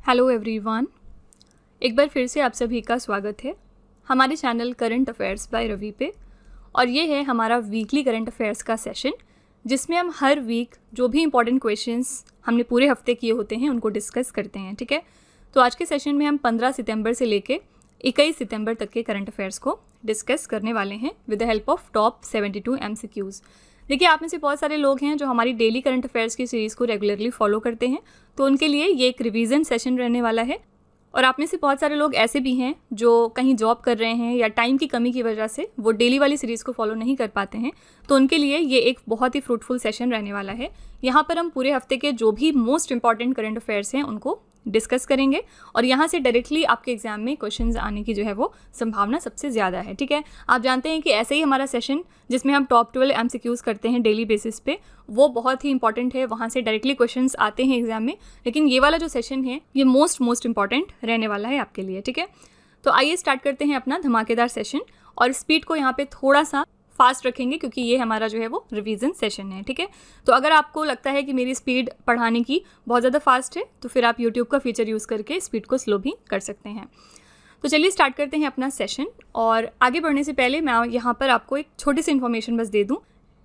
Hello everyone, एक बार फिर से आप सभी का स्वागत है हमारे channel current affairs by Ravi पे। और ये है हमारा वीकली करंट अफेयर्स का सेशन, जिसमें हम हर वीक जो भी इंपॉर्टेंट क्वेश्चंस हमने पूरे हफ्ते किए होते हैं उनको डिस्कस करते हैं। ठीक है, तो आज के सेशन में हम 15 सितंबर से लेके 21 सितंबर तक के करंट अफेयर्स को डिस्कस करने वाले हैं with the help of top 72 MCQs। देखिए, आप में से बहुत सारे लोग हैं जो हमारी डेली करंट अफेयर्स की सीरीज़ को रेगुलरली फॉलो करते हैं, तो उनके लिए ये एक रिवीजन सेशन रहने वाला है। और आप में से बहुत सारे लोग ऐसे भी हैं जो कहीं जॉब कर रहे हैं या टाइम की कमी की वजह से वो डेली वाली सीरीज़ को फॉलो नहीं कर पाते हैं, तो उनके लिए ये एक बहुत ही फ्रूटफुल सेशन रहने वाला है। यहाँ पर हम पूरे हफ्ते के जो भी मोस्ट इंपॉर्टेंट करंट अफेयर्स हैं उनको डिस्कस करेंगे और यहाँ से डायरेक्टली आपके एग्जाम में क्वेश्चंस आने की जो है वो संभावना सबसे ज़्यादा है। ठीक है, आप जानते हैं कि ऐसे ही हमारा सेशन जिसमें हम टॉप 12 MCQs करते हैं डेली बेसिस पे, वो बहुत ही इंपॉर्टेंट है, वहाँ से डायरेक्टली क्वेश्चंस आते हैं एग्जाम में। लेकिन ये वाला जो सेशन है ये मोस्ट इंपॉर्टेंट रहने वाला है आपके लिए। ठीक है, तो आइए स्टार्ट करते हैं अपना धमाकेदार सेशन और स्पीड को यहाँ पे थोड़ा सा फास्ट रखेंगे क्योंकि ये हमारा जो है वो रिवीजन सेशन है। ठीक है, तो अगर आपको लगता है कि मेरी स्पीड पढ़ाने की बहुत ज़्यादा फास्ट है तो फिर आप यूट्यूब का फीचर यूज़ करके स्पीड को स्लो भी कर सकते हैं। तो चलिए स्टार्ट करते हैं अपना सेशन। और आगे बढ़ने से पहले मैं यहाँ पर आपको एक छोटी सी इन्फॉर्मेशन बस दे दूँ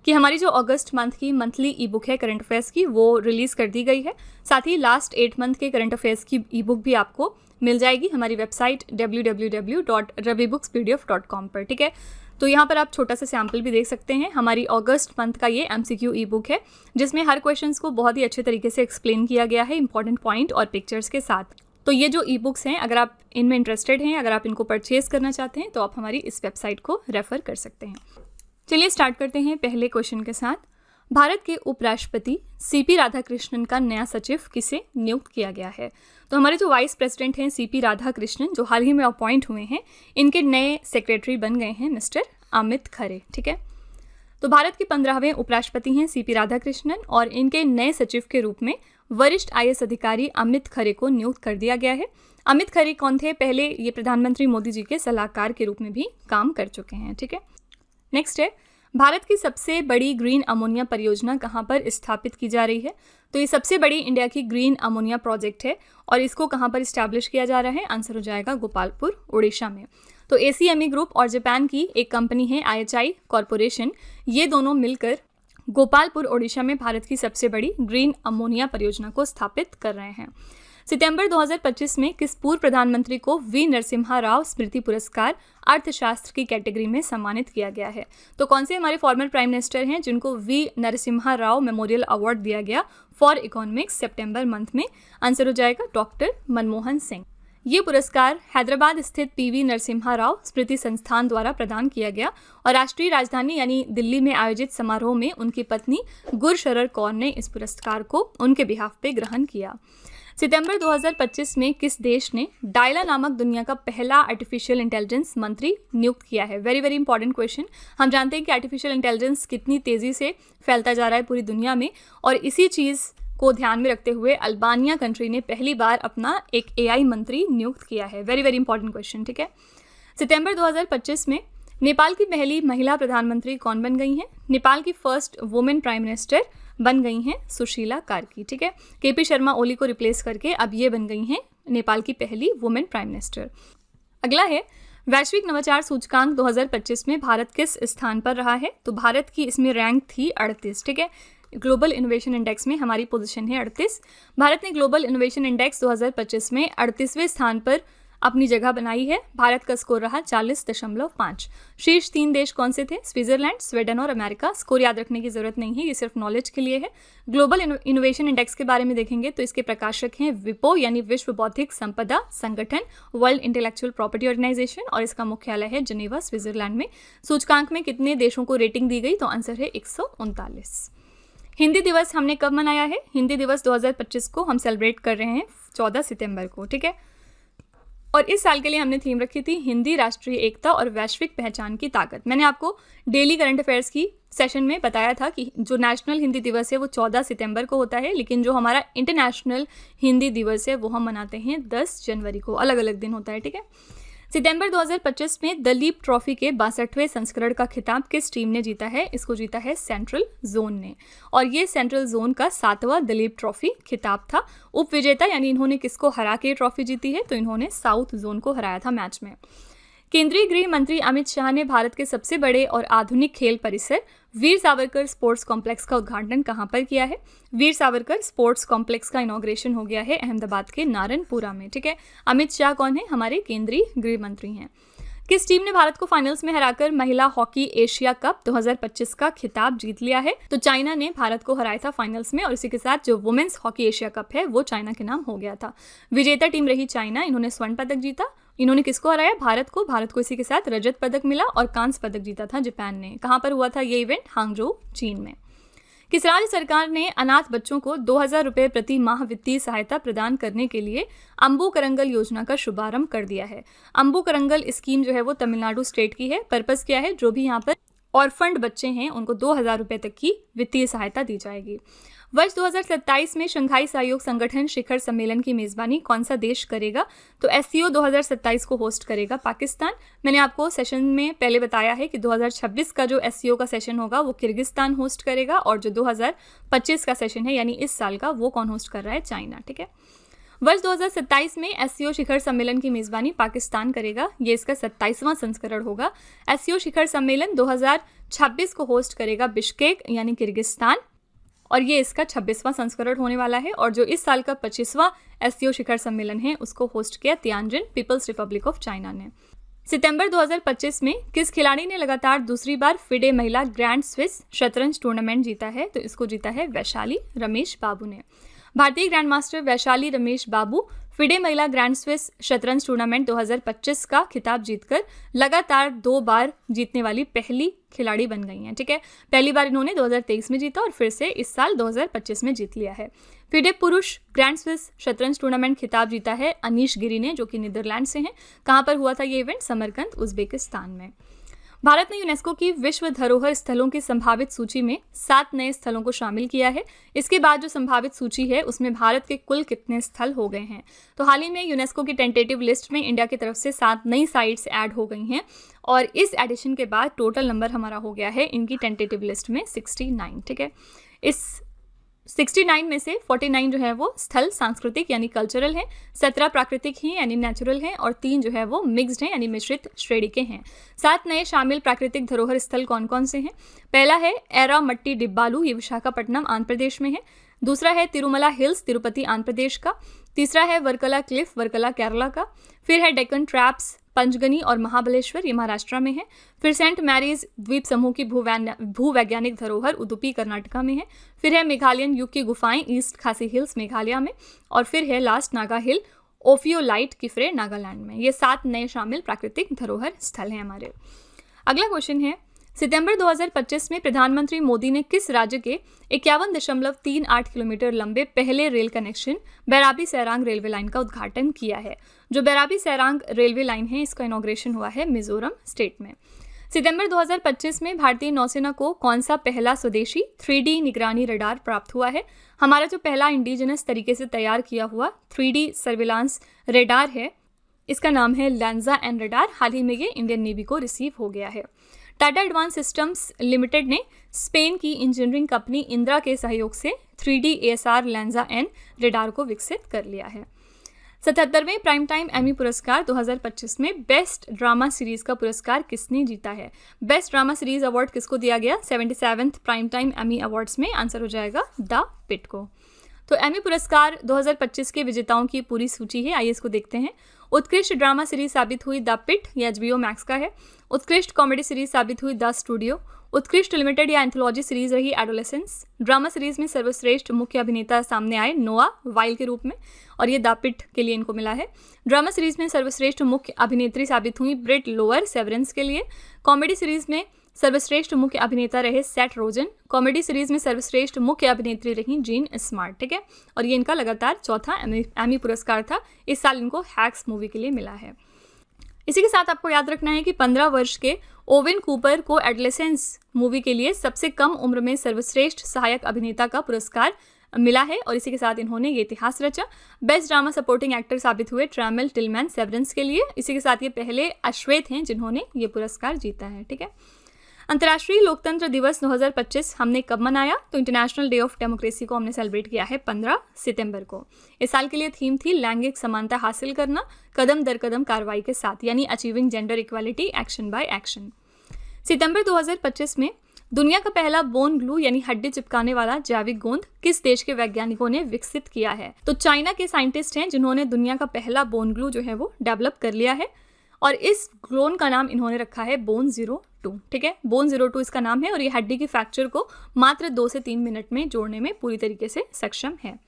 कि हमारी जो अगस्त मंथ की मंथली ई बुक है करंट अफेयर्स की, वो रिलीज़ कर दी गई है। साथ ही लास्ट 8 मंथ के करंट अफेयर्स की ई बुक भी आपको मिल जाएगी हमारी वेबसाइट www.ravibooks.pdf.com पर। ठीक है, तो यहाँ पर आप छोटा सा सैम्पल भी देख सकते हैं। हमारी अगस्त मंथ का ये MCQ ई बुक है जिसमें हर क्वेश्चंस को बहुत ही अच्छे तरीके से एक्सप्लेन किया गया है इंपॉर्टेंट पॉइंट और पिक्चर्स के साथ। तो ये जो ई बुक्स हैं, अगर आप इनमें इंटरेस्टेड हैं, अगर आप इनको परचेज करना चाहते हैं तो आप हमारी इस वेबसाइट को रेफर कर सकते हैं। चलिए स्टार्ट करते हैं पहले क्वेश्चन के साथ। भारत के उपराष्ट्रपति CP राधाकृष्णन का नया सचिव किसे नियुक्त किया गया है? तो हमारे जो वाइस प्रेसिडेंट हैं CP राधाकृष्णन, जो हाल ही में अपॉइंट हुए हैं, इनके नए सेक्रेटरी बन गए हैं मिस्टर अमित खरे। ठीक है, तो भारत के 15वें उपराष्ट्रपति हैं CP राधाकृष्णन और इनके नए सचिव के रूप में वरिष्ठ IAS अधिकारी अमित खरे को नियुक्त कर दिया गया है। अमित खरे कौन थे? पहले ये प्रधानमंत्री मोदी जी के सलाहकार के रूप में भी काम कर चुके हैं। ठीक है, नेक्स्ट है, भारत की सबसे बड़ी ग्रीन अमोनिया परियोजना कहाँ पर स्थापित की जा रही है? तो ये सबसे बड़ी इंडिया की ग्रीन अमोनिया प्रोजेक्ट है और इसको कहाँ पर इस्टेब्लिश किया जा रहा है? आंसर हो जाएगा गोपालपुर, उड़ीसा में। तो ACME ग्रुप और जापान की एक कंपनी है IHI कॉरपोरेशन, ये दोनों मिलकर गोपालपुर, उड़ीसा में भारत की सबसे बड़ी ग्रीन अमोनिया परियोजना को स्थापित कर रहे हैं। सितंबर 2025 में किस पूर्व प्रधानमंत्री को V नरसिम्हा राव स्मृति पुरस्कार अर्थशास्त्र की कैटेगरी में सम्मानित किया गया है? तो कौन से हमारे फॉर्मर प्राइम मिनिस्टर हैं जिनको V Narasimha Rao memorial award दिया गया फॉर इकोनॉमिक्स सितंबर मंथ में? आंसर हो जाएगा डॉक्टर मनमोहन सिंह। ये पुरस्कार हैदराबाद स्थित PV नरसिम्हा राव स्मृति संस्थान द्वारा प्रदान किया गया और राष्ट्रीय राजधानी यानी दिल्ली में आयोजित समारोह में उनकी पत्नी गुरशरर कौर ने इस पुरस्कार को उनके बिहाफ पे ग्रहण किया। सितंबर 2025 में किस देश ने डायला नामक दुनिया का पहला आर्टिफिशियल इंटेलिजेंस मंत्री नियुक्त किया है? Very important question. हम जानते हैं कि आर्टिफिशियल इंटेलिजेंस कितनी तेज़ी से फैलता जा रहा है पूरी दुनिया में, और इसी चीज़ को ध्यान में रखते हुए अल्बानिया कंट्री ने पहली बार अपना एक AI मंत्री नियुक्त किया है। Very important question. ठीक है, सितंबर 2025 में नेपाल की पहली महिला प्रधानमंत्री कौन बन गई हैं? नेपाल की फर्स्ट वुमेन प्राइम मिनिस्टर बन गई हैं सुशीला कार्की। ठीक है, KP शर्मा ओली को रिप्लेस करके अब ये बन गई हैं नेपाल की पहली वुमेन प्राइम मिनिस्टर। अगला है, वैश्विक नवाचार सूचकांक 2025 में भारत किस स्थान पर रहा है? तो भारत की इसमें रैंक थी 38। ठीक है, ग्लोबल इनोवेशन इंडेक्स में हमारी पोजीशन है 38। भारत ने ग्लोबल इनोवेशन इंडेक्स 2025 में 38वें स्थान पर अपनी जगह बनाई है। भारत का स्कोर रहा 40.5। शीर्ष 3 देश कौन से थे? स्विट्जरलैंड, स्वीडन और अमेरिका। स्कोर याद रखने की जरूरत नहीं है, ये सिर्फ नॉलेज के लिए है। ग्लोबल इनोवेशन इंडेक्स के बारे में देखेंगे तो इसके प्रकाशक हैं विपो यानी विश्व बौद्धिक संपदा संगठन, वर्ल्ड इंटेलेक्चुअल प्रॉपर्टी ऑर्गेनाइजेशन, और इसका मुख्यालय है जिनेवा, स्विट्जरलैंड में। सूचकांक में कितने देशों को रेटिंग दी गई? तो आंसर है 139। हिंदी दिवस हमने कब मनाया है? हिंदी दिवस 2025 को हम सेलिब्रेट कर रहे हैं 14 सितंबर को। ठीक है, और इस साल के लिए हमने थीम रखी थी हिंदी, राष्ट्रीय एकता और वैश्विक पहचान की ताकत। मैंने आपको डेली करंट अफेयर्स की सेशन में बताया था कि जो नेशनल हिंदी दिवस है वो 14 सितंबर को होता है, लेकिन जो हमारा इंटरनेशनल हिंदी दिवस है वो हम मनाते हैं 10 जनवरी को। अलग अलग दिन होता है। ठीक है, सितंबर 2025 में दलीप ट्रॉफी के 62वें संस्करण का खिताब किस टीम ने जीता है? इसको जीता है सेंट्रल जोन ने, और ये सेंट्रल जोन का 7वां दलीप ट्रॉफी खिताब था। उप विजेता यानी इन्होंने किसको हरा के ट्रॉफी जीती है? तो इन्होंने साउथ जोन को हराया था मैच में। केंद्रीय गृह मंत्री अमित शाह ने भारत के सबसे बड़े और आधुनिक खेल परिसर वीर सावरकर स्पोर्ट्स कॉम्प्लेक्स का उद्घाटन कहां पर किया है? वीर सावरकर स्पोर्ट्स कॉम्प्लेक्स का इनॉग्रेशन हो गया है अहमदाबाद के नारनपुरा में। ठीक है, अमित शाह कौन है? हमारे केंद्रीय गृह मंत्री हैं। किस टीम ने भारत को फाइनल्स में हराकर महिला हॉकी एशिया कप 2025 का खिताब जीत लिया है? तो चाइना ने भारत को हराया था फाइनल्स में, और इसी के साथ जो वुमेन्स हॉकी एशिया कप है वो चाइना के नाम हो गया था। विजेता टीम रही चाइना, इन्होंने स्वर्ण पदक जीता। इन्होंने किसको हराया? भारत को इसी के साथ रजत पदक मिला, और कांस्य पदक जीता था जापान ने। कहां पर हुआ था ये इवेंट? हांगझो, चीन में। किस राज्य सरकार ने अनाथ बच्चों को 2000 रुपये प्रति माह वित्तीय सहायता प्रदान करने के लिए अम्बू करंगल योजना का शुभारंभ कर दिया है? अम्बू करंगल स्कीम जो है वो तमिलनाडु स्टेट की है। पर्पस क्या है? जो भी यहाँ पर ऑर्फन्ड बच्चे हैं उनको 2000 रुपये तक की वित्तीय सहायता दी जाएगी। वर्ष 2027 में शंघाई सहयोग संगठन शिखर सम्मेलन की मेजबानी कौन सा देश करेगा? तो SCO 2027 को होस्ट करेगा पाकिस्तान। मैंने आपको सेशन में पहले बताया है कि 2026 का जो SCO का सेशन होगा वो किर्गिस्तान होस्ट करेगा, और जो 2025 का सेशन है यानी इस साल का, वो कौन होस्ट कर रहा है? चाइना। ठीक है, वर्ष 2027 में SCO शिखर सम्मेलन की मेजबानी पाकिस्तान करेगा। ये इसका 27वां संस्करण होगा। SCO शिखर सम्मेलन 2026 को होस्ट करेगा बिश्केक यानी किर्गिस्तान, और ये इसका 26वां संस्करण होने वाला है। और जो इस साल का 25वां SCO शिखर सम्मेलन है उसको होस्ट किया Tianjin People's Republic of China ने। सितंबर 2025 में किस खिलाड़ी ने लगातार दूसरी बार फिडे महिला ग्रैंड स्विस शतरंज टूर्नामेंट जीता है? तो इसको जीता है वैशाली रमेश बाबू ने। भारतीय ग्रैंड मास्टर वैशाली रमेश बाबू फिडे महिला ग्रैंड स्विस शतरंज टूर्नामेंट 2025 का खिताब जीतकर लगातार 2 बार जीतने वाली पहली खिलाड़ी बन गई हैं। ठीक है, पहली बार इन्होंने 2023 में जीता और फिर से इस साल 2025 में जीत लिया है। फिडे पुरुष ग्रैंड स्विस शतरंज टूर्नामेंट खिताब जीता है अनीश गिरी ने, जो कि नीदरलैंड से हैं। कहाँ पर हुआ था ये इवेंट? समरकंद, उज्बेकिस्तान में। भारत ने यूनेस्को की विश्व धरोहर स्थलों की संभावित सूची में 7 नए स्थलों को शामिल किया है। इसके बाद जो संभावित सूची है उसमें भारत के कुल कितने स्थल हो गए हैं? तो हाल ही में यूनेस्को की टेंटेटिव लिस्ट में इंडिया की तरफ से 7 नई साइट्स ऐड हो गई हैं, और इस एडिशन के बाद टोटल नंबर हमारा हो गया है इनकी टेंटेटिव लिस्ट में 69। ठीक है, इस 69 में से 49 जो है वो स्थल सांस्कृतिक यानी कल्चरल हैं, 17 प्राकृतिक हैं यानी नेचुरल हैं, और 3 जो है वो मिक्स्ड हैं यानी मिश्रित श्रेणी के हैं। 7 नए शामिल प्राकृतिक धरोहर स्थल कौन कौन से हैं? पहला है एरामट्टी डिब्बालू, ये विशाखापट्टनम आंध्र प्रदेश में है। दूसरा है तिरुमला हिल्स, तिरुपति आंध्र प्रदेश का। तीसरा है वर्कला क्लिफ, वर्कला केरला का। फिर है डेक्कन ट्रैप्स, पंचगनी और महाबलेश्वर, ये महाराष्ट्र में है। फिर सेंट मैरीज द्वीप समूह की भूवैज्ञानिक धरोहर उडुपी कर्नाटका में है। फिर है मेघालयन युग की गुफाएं ईस्ट खासी हिल्स मेघालय में, और फिर है लास्ट नागा हिल ओफियोलाइट किफरे नागालैंड में। ये 7 नए शामिल प्राकृतिक धरोहर स्थल हैं हमारे। अगला क्वेश्चन है, सितंबर 2025 में प्रधानमंत्री मोदी ने किस राज्य के 51.38 किलोमीटर लंबे पहले rail connection Bairabi Sairang railway line का उद्घाटन किया है? जो बैराबी सैरांग रेलवे लाइन है इसका इनॉग्रेशन हुआ है मिजोरम स्टेट में। सितंबर 2025 में भारतीय नौसेना को कौन सा पहला स्वदेशी 3D निगरानी रडार प्राप्त हुआ है? हमारा जो पहला इंडिजिनस तरीके से तैयार किया हुआ 3D सर्विलांस रडार है, इसका नाम है लैंजा एन रडार। हाल ही में ये इंडियन नेवी को रिसीव हो गया है। टाटा एडवांस सिस्टम्स लिमिटेड ने स्पेन की इंजीनियरिंग कंपनी इंद्रा के सहयोग से 3D ASR लैंजा एन रडार को विकसित कर लिया है। 77वें प्राइम टाइम एमी पुरस्कार 2025 में बेस्ट ड्रामा सीरीज का पुरस्कार किसने जीता है? बेस्ट ड्रामा सीरीज अवार्ड किसको दिया गया 77वें प्राइम टाइम एमी अवार्ड्स में? आंसर हो जाएगा द पिट को। तो एमी पुरस्कार 2025 के विजेताओं की पूरी सूची है, आइए इसको देखते हैं। उत्कृष्ट ड्रामा सीरीज साबित हुई द पिट, ये HBO मैक्स का है। उत्कृष्ट कॉमेडी सीरीज साबित हुई द स्टूडियो। उत्कृष्ट लिमिटेड या एंथोलॉजी सीरीज रही एडोलेसेंस। ड्रामा सीरीज में सर्वश्रेष्ठ मुख्य अभिनेता सामने आए नोआ वाइल के रूप में, और ये द पिट के लिए इनको मिला है। ड्रामा सीरीज में सर्वश्रेष्ठ मुख्य अभिनेत्री साबित हुई ब्रिट लोअर सेवरेंस के लिए। कॉमेडी सीरीज में सर्वश्रेष्ठ मुख्य अभिनेता रहे सेट रोजन। कॉमेडी सीरीज में सर्वश्रेष्ठ मुख्य अभिनेत्री रही जीन स्मार्ट। ठीक है, और ये इनका लगातार चौथा एमी पुरस्कार था। इस साल इनको हैक्स मूवी के लिए मिला है। इसी के साथ आपको याद रखना है कि 15 वर्ष के ओवेन कूपर को एडोलेसेंस मूवी के लिए सबसे कम उम्र में सर्वश्रेष्ठ सहायक अभिनेता का पुरस्कार मिला है और इसी के साथ इन्होंने ये इतिहास रचा। बेस्ट ड्रामा सपोर्टिंग एक्टर साबित हुए ट्रैमल टिलमैन सेवरेंस के लिए। इसी के साथ ये पहले अश्वेत हैं जिन्होंने ये पुरस्कार जीता है। ठीक है, अंतर्राष्ट्रीय लोकतंत्र दिवस 2025 हमने कब मनाया? तो इंटरनेशनल डे ऑफ डेमोक्रेसी को हमने सेलिब्रेट किया है 15 सितंबर को। इस साल के लिए थीम थी लैंगिक समानता हासिल करना कदम दर कदम कार्रवाई के साथ, यानी achieving gender equality action by action. सितंबर 2025 में दुनिया का पहला बोन ग्लू यानी हड्डी चिपकाने वाला जैविक गोंद किस देश के वैज्ञानिकों ने विकसित किया है? तो चाइना के साइंटिस्ट हैं जिन्होंने दुनिया का पहला बोन ग्लू जो है वो डेवलप कर लिया है और इस क्लोन का नाम इन्होंने रखा है बोन 02। ठीक है, बोन 02 इसका नाम है और ये हड्डी की फ्रैक्चर को मात्र 2 से 3 मिनट में जोड़ने में पूरी तरीके से सक्षम है।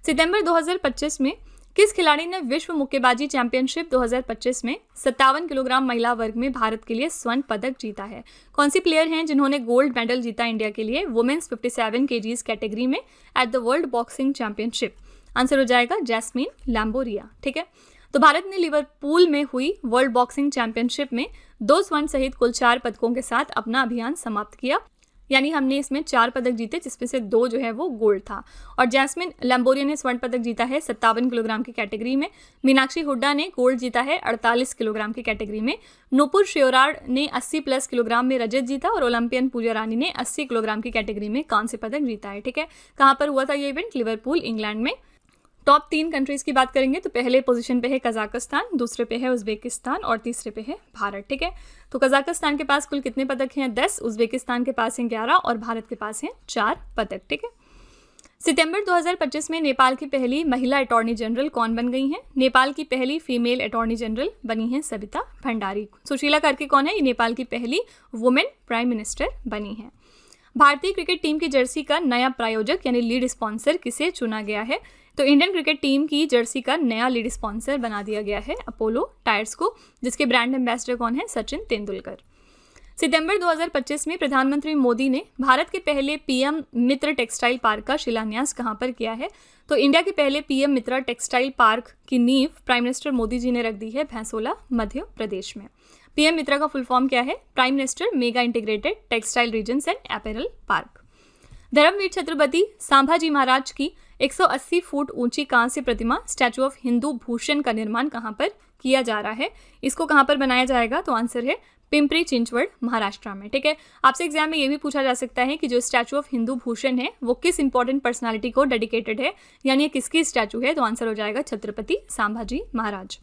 सितंबर 2025 में किस खिलाड़ी ने विश्व मुक्केबाजी चैंपियनशिप 2025 में 57 किलोग्राम महिला वर्ग में भारत के लिए स्वर्ण पदक जीता है? कौन सी प्लेयर हैं जिन्होंने गोल्ड मेडल जीता इंडिया के लिए वुमेन्स 57 kgs कैटेगरी में at the world boxing championship? Answer हो जाएगा जैस्मीन लैम्बोरिया। ठीक है, तो भारत ने लिवरपूल में हुई वर्ल्ड बॉक्सिंग चैंपियनशिप में 2 स्वर्ण सहित कुल 4 पदकों के साथ अपना अभियान समाप्त किया, यानी हमने इसमें 4 पदक जीते जिसमें से 2 जो है वो गोल्ड था। और जैस्मिन लैम्बोरिया ने स्वर्ण पदक जीता है 57 किलोग्राम की कैटेगरी में। मीनाक्षी हुड्डा ने गोल्ड जीता है 48 किलोग्राम की कैटेगरी में। नूपुर श्योराड ने 80+ किलोग्राम में रजत जीता और ओलंपियन पूजा रानी ने 80 किलोग्राम की कैटेगरी में कांस्य पदक जीता है। ठीक है, कहाँ पर हुआ था ये इवेंट? लिवरपूल, इंग्लैंड में। टॉप 3 कंट्रीज की बात करेंगे तो पहले पोजीशन पे है कजाकिस्तान, दूसरे पे है उज्बेकिस्तान और तीसरे पे है भारत। ठीक है, तो कजाकिस्तान के पास कुल कितने पदक हैं? 10, उज्बेकिस्तान के पास हैं 11 और भारत के पास हैं 4 पदक। ठीक है, सितंबर 2025 में नेपाल की पहली महिला अटॉर्नी जनरल कौन बन गई हैं? नेपाल की पहली फीमेल अटॉर्नी जनरल बनी हैं सविता भंडारी। सुशीला करके कौन है? ये नेपाल की पहली वुमेन प्राइम मिनिस्टर बनी हैं। भारतीय क्रिकेट टीम की जर्सी का नया प्रायोजक यानी लीड स्पॉन्सर किसे चुना गया है? तो इंडियन क्रिकेट टीम की जर्सी का नया लीड स्पॉन्सर बना दिया गया है अपोलो टायर्स को, जिसके ब्रांड एम्बेसडर कौन है? सचिन तेंदुलकर। सितंबर 2025 में प्रधानमंत्री मोदी ने भारत के पहले पीएम मित्र टेक्सटाइल पार्क का शिलान्यास कहां पर किया है? तो इंडिया के पहले पीएम मित्र टेक्सटाइल पार्क की नींव प्राइम मिनिस्टर मोदी जी ने रख दी है भैंसोला, मध्य प्रदेश में। पीएम मित्रा का फुल फॉर्म क्या है? Prime minister mega integrated textile regions and apparel park. Dharmaveer Chhatrapati Sambhaji Maharaj की 180 फुट ऊंची कांस्य प्रतिमा स्टैचू ऑफ हिंदू भूषण का निर्माण कहां पर किया जा रहा है? इसको कहां पर बनाया जाएगा? तो आंसर है पिंपरी चिंचवड, महाराष्ट्र में। ठीक है, आपसे एग्जाम में ये भी पूछा जा सकता है कि जो स्टैचू ऑफ हिंदू भूषण है वो किस इंपॉर्टेंट पर्सनालिटी को डेडिकेटेड है, यानी ये किसकी स्टैचू है? तो आंसर हो जाएगा छत्रपति संभाजी महाराज।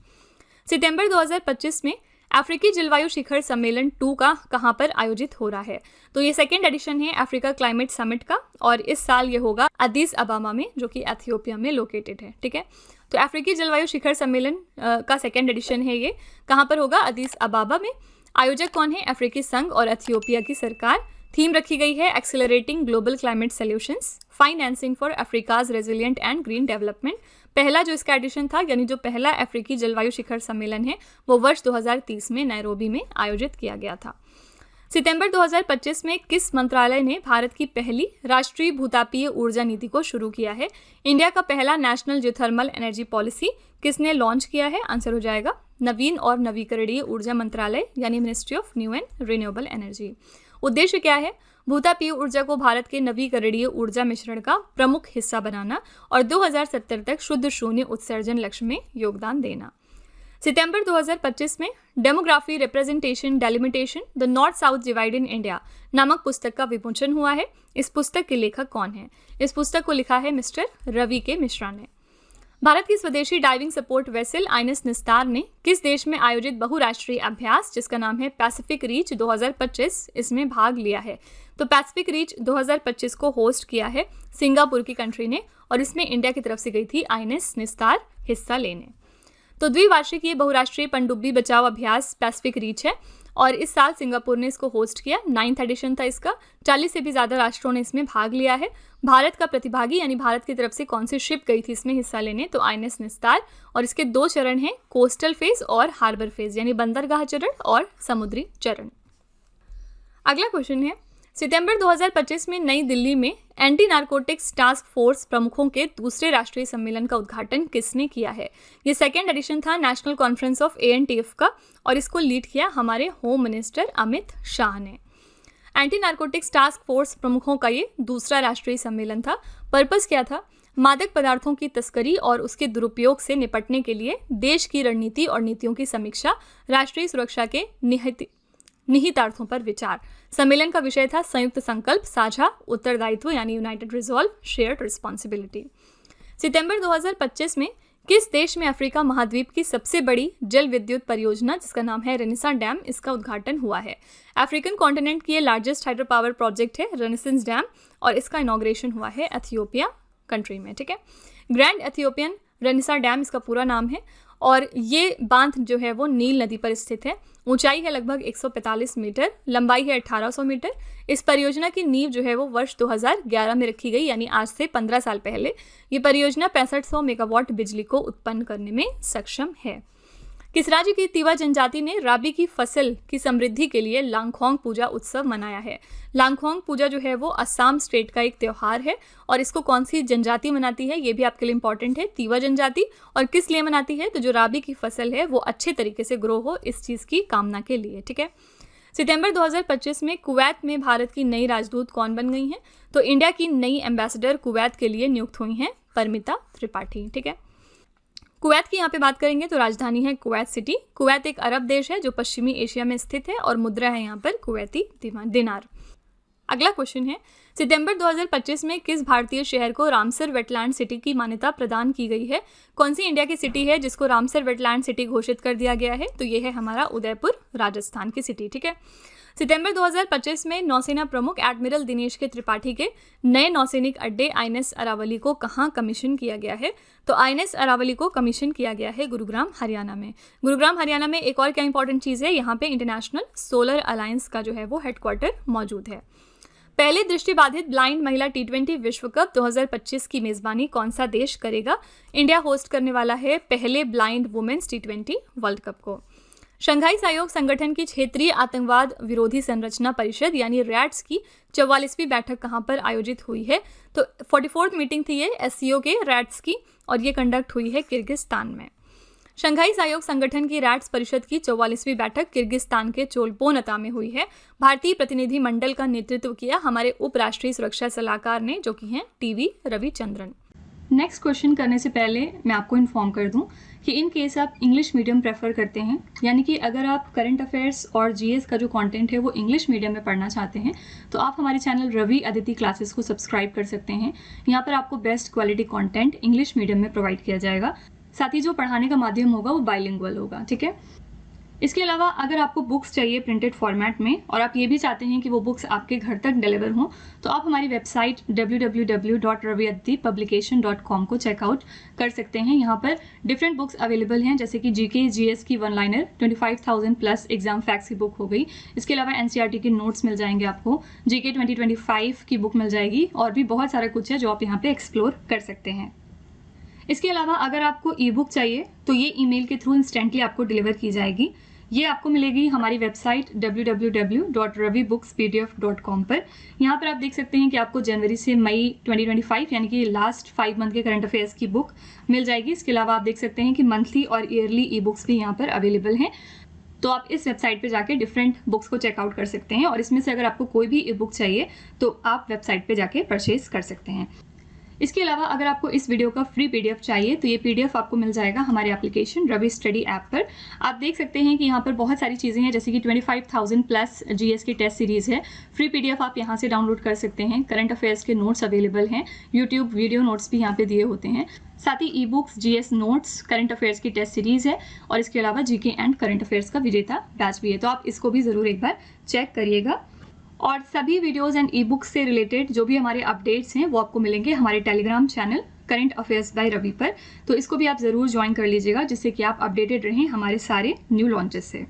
सितंबर 2025 में अफ्रीकी जलवायु शिखर सम्मेलन 2 का कहां पर आयोजित हो रहा है? तो ये 2nd एडिशन है अफ्रीका क्लाइमेट समिट का और इस साल ये होगा अदीस अबाबा में, जो कि एथियोपिया में लोकेटेड है। ठीक है, तो अफ्रीकी जलवायु शिखर सम्मेलन का 2nd एडिशन है ये। कहां पर होगा? अदीस अबाबा में। आयोजक कौन है? अफ्रीकी संघ और एथियोपिया की सरकार। थीम रखी गई है accelerating global climate solutions, financing for Africa's resilient and green development. पहला जो इसका एडिशन था, यानी जो पहला अफ्रीकी जलवायु शिखर सम्मेलन है, वो वर्ष 2030 में नैरोबी में आयोजित किया गया था। सितंबर 2025 में किस मंत्रालय ने भारत की पहली राष्ट्रीय भूतापीय ऊर्जा नीति को शुरू किया है? इंडिया का पहला नेशनल जियोथर्मल एनर्जी पॉलिसी किसने लॉन्च किया है? आंसर हो जाएगा नवीन और नवीकरणीय ऊर्जा मंत्रालय, यानी ministry of new and renewable energy. उद्देश्य क्या है? भूतापीय ऊर्जा को भारत के नवीकरणीय ऊर्जा मिश्रण का प्रमुख हिस्सा बनाना और 2070 तक शुद्ध शून्य उत्सर्जन लक्ष्य में योगदान देना। सितंबर 2025 में demography representation delimitation the north south divide in India नामक पुस्तक का विमोचन हुआ है। इस पुस्तक के लेखक कौन है? इस पुस्तक को लिखा है मिस्टर रवि के मिश्रा ने। भारत की स्वदेशी डाइविंग सपोर्ट वेसल आईएनएस निस्तार ने किस देश में आयोजित बहुराष्ट्रीय अभ्यास जिसका नाम है पैसिफिक रीच 2025 इसमें भाग लिया है? तो पैसिफिक रीच 2025 को होस्ट किया है सिंगापुर की कंट्री ने और इसमें इंडिया की तरफ से गई थी आईएनएस निस्तार हिस्सा लेने। तो द्विवार्षिक ये बहुराष्ट्रीय पनडुब्बी बचाव अभ्यास पैसिफिक रीच है और इस साल सिंगापुर ने इसको होस्ट किया। 9th एडिशन था इसका। 40 से भी ज़्यादा राष्ट्रों ने इसमें भाग लिया है। भारत का प्रतिभागी यानी भारत की तरफ से कौन सी शिप गई थी इसमें हिस्सा लेने? तो आईएनएस निस्तार। और इसके 2 चरण हैं, कोस्टल फेज और हार्बर फेज, यानी बंदरगाह चरण और समुद्री चरण। अगला क्वेश्चन है, सितंबर 2025 में नई दिल्ली में एंटी नारकोटिक्स टास्क फोर्स प्रमुखों के दूसरे राष्ट्रीय सम्मेलन का उद्घाटन किसने किया है? ये 2nd एडिशन था नेशनल कॉन्फ्रेंस ऑफ एएनटीएफ का और इसको लीड किया हमारे होम मिनिस्टर अमित शाह ने। एंटी नारकोटिक्स टास्क फोर्स प्रमुखों का ये दूसरा राष्ट्रीय सम्मेलन था। पर्पस क्या था? मादक पदार्थों की तस्करी और उसके दुरुपयोग से निपटने के लिए देश की रणनीति और नीतियों की समीक्षा, राष्ट्रीय सुरक्षा के निहितार्थों पर विचार। सम्मेलन का विषय था संयुक्त संकल्प, साझा उत्तरदायित्व यानी यूनाइटेड रिजॉल्व, शेयर्ड रिस्पॉन्सिबिलिटी। सितंबर 2025 में किस देश में अफ्रीका महाद्वीप की सबसे बड़ी जल विद्युत परियोजना जिसका नाम है रेनेसां डैम, इसका उद्घाटन हुआ है? अफ्रीकन कॉन्टिनेंट की ये लार्जेस्ट हाइड्रो पावर प्रोजेक्ट है रेनेसां डैम, और इसका इनॉग्रेशन हुआ है एथियोपिया कंट्री में। ठीक है, ग्रैंड एथियोपियन रेनेसां डैम इसका पूरा नाम है, और ये बांध जो है वो नील नदी पर स्थित है। ऊंचाई है लगभग 145 मीटर, लंबाई है 1800 मीटर। इस परियोजना की नींव जो है वो वर्ष 2011 में रखी गई, यानी आज से 15 साल पहले। ये परियोजना 6500 मेगावाट बिजली को उत्पन्न करने में सक्षम है। किस राज्य की तिवा जनजाति ने राबी की फसल की समृद्धि के लिए लांगखोंग पूजा उत्सव मनाया है? लांगखोंग पूजा जो है वो असम स्टेट का एक त्यौहार है, और इसको कौन सी जनजाति मनाती है ये भी आपके लिए इंपॉर्टेंट है, तिवा जनजाति। और किस लिए मनाती है? तो जो राबी की फसल है वो अच्छे तरीके से ग्रो हो, इस चीज़ की कामना के लिए। ठीक है, सितंबर 2025 में कुवैत में भारत की नई राजदूत कौन बन गई हैं? तो इंडिया की नई एम्बेसडर कुवैत के लिए नियुक्त हुई हैं परमिता त्रिपाठी। ठीक है, कुवैत की यहाँ पे बात करेंगे तो राजधानी है कुवैत सिटी। कुवैत एक अरब देश है जो पश्चिमी एशिया में स्थित है, और मुद्रा है यहाँ पर कुवैती दिनार। अगला क्वेश्चन है, सितंबर 2025 में किस भारतीय शहर को रामसर वेटलैंड सिटी की मान्यता प्रदान की गई है? कौन सी इंडिया की सिटी है जिसको रामसर वेटलैंड सिटी घोषित कर दिया गया है? तो ये है हमारा उदयपुर, राजस्थान की सिटी। ठीक है, सितंबर 2025 में नौसेना प्रमुख एडमिरल दिनेश के त्रिपाठी के नए नौसैनिक अड्डे INS अरावली को कहाँ कमीशन किया गया है? तो INS अरावली को कमीशन किया गया है गुरुग्राम, हरियाणा में। गुरुग्राम हरियाणा में एक और क्या इंपॉर्टेंट चीज़ है, यहाँ पे इंटरनेशनल सोलर अलायंस का जो है वो हेडक्वार्टर मौजूद है। पहले दृष्टिबाधित ब्लाइंड महिला T20 विश्व कप 2025 की मेजबानी कौन सा देश करेगा? इंडिया होस्ट करने वाला है पहले blind women's T20 world cup को। शंघाई सहयोग संगठन की क्षेत्रीय आतंकवाद विरोधी संरचना परिषद यानी रैट्स की 44वीं बैठक कहाँ पर आयोजित हुई है? तो 44th मीटिंग थी ये SCO के रैट्स की, और ये कंडक्ट हुई है किर्गिस्तान में। शंघाई सहयोग संगठन की रैट्स परिषद की 44वीं बैठक किर्गिस्तान के चोलपोनता में हुई है। भारतीय प्रतिनिधि मंडल का नेतृत्व किया हमारे उपराष्ट्रीय सुरक्षा सलाहकार ने, जो कि हैं TV रविचंद्रन। नेक्स्ट क्वेश्चन करने से पहले मैं आपको इन्फॉर्म कर दूं कि इन केस आप इंग्लिश मीडियम प्रेफर करते हैं, यानी कि अगर आप करंट अफेयर्स और GS का जो कंटेंट है वो इंग्लिश मीडियम में पढ़ना चाहते हैं, तो आप हमारे चैनल रवि अदिति क्लासेस को सब्सक्राइब कर सकते हैं। यहाँ पर आपको best quality content English medium में प्रोवाइड किया जाएगा, साथ ही जो पढ़ाने का माध्यम होगा वो बाइलिंगुअल होगा। ठीक है, इसके अलावा अगर आपको बुक्स चाहिए प्रिंटेड फॉर्मेट में, और आप ये भी चाहते हैं कि वो बुक्स आपके घर तक डिलीवर हों, तो आप हमारी वेबसाइट www.raviaditipublication.com को चेकआउट कर सकते हैं। यहाँ पर डिफरेंट बुक्स अवेलेबल हैं, जैसे कि GK GS की 1 लाइनर 25,000 प्लस एग्जाम फैक्ट्स की बुक हो गई। इसके अलावा NCERT के नोट्स मिल जाएंगे आपको, GK 2025 की बुक मिल जाएगी, और भी बहुत सारा कुछ है जो आप यहाँ पे एक्सप्लोर कर सकते हैं। इसके अलावा अगर आपको ई बुक चाहिए तो ये ईमेल के थ्रू इंस्टेंटली आपको डिलीवर की जाएगी। ये आपको मिलेगी हमारी वेबसाइट www.ravibookspdf.com पर। यहाँ पर आप देख सकते हैं कि आपको जनवरी से मई 2025 यानी कि लास्ट 5 मंथ के करंट अफेयर्स की बुक मिल जाएगी। इसके अलावा आप देख सकते हैं कि मंथली और ईयरली ई बुक्स भी यहाँ पर अवेलेबल हैं। तो आप इस वेबसाइट पे जाके डिफरेंट बुक्स को चेकआउट कर सकते हैं, और इसमें से अगर आपको कोई भी ई बुक चाहिए तो आप वेबसाइट पे जाके परचेज कर सकते हैं। इसके अलावा अगर आपको इस वीडियो का फ्री PDF चाहिए तो ये PDF आपको मिल जाएगा हमारे एप्लीकेशन रवि स्टडी ऐप पर। आप देख सकते हैं कि यहाँ पर बहुत सारी चीज़ें हैं, जैसे कि 25,000 प्लस GS की टेस्ट सीरीज़ है। फ्री PDF आप यहाँ से डाउनलोड कर सकते हैं। करंट अफेयर्स के नोट्स अवेलेबल हैं, यूट्यूब वीडियो नोट्स भी यहाँ पे दिए होते हैं, साथ ही e books, GS notes, current affairs की टेस्ट सीरीज़ है, और इसके अलावा GK एंड करंट अफेयर्स का विजेता बैच भी है। तो आप इसको भी ज़रूर एक बार चेक करिएगा। और सभी वीडियोस एंड ई बुक्स से रिलेटेड जो भी हमारे अपडेट्स हैं वो आपको मिलेंगे हमारे Telegram channel current affairs by Ravi पर। तो इसको भी आप ज़रूर ज्वाइन कर लीजिएगा, जिससे कि आप अपडेटेड रहें हमारे सारे न्यू लॉन्चेस से।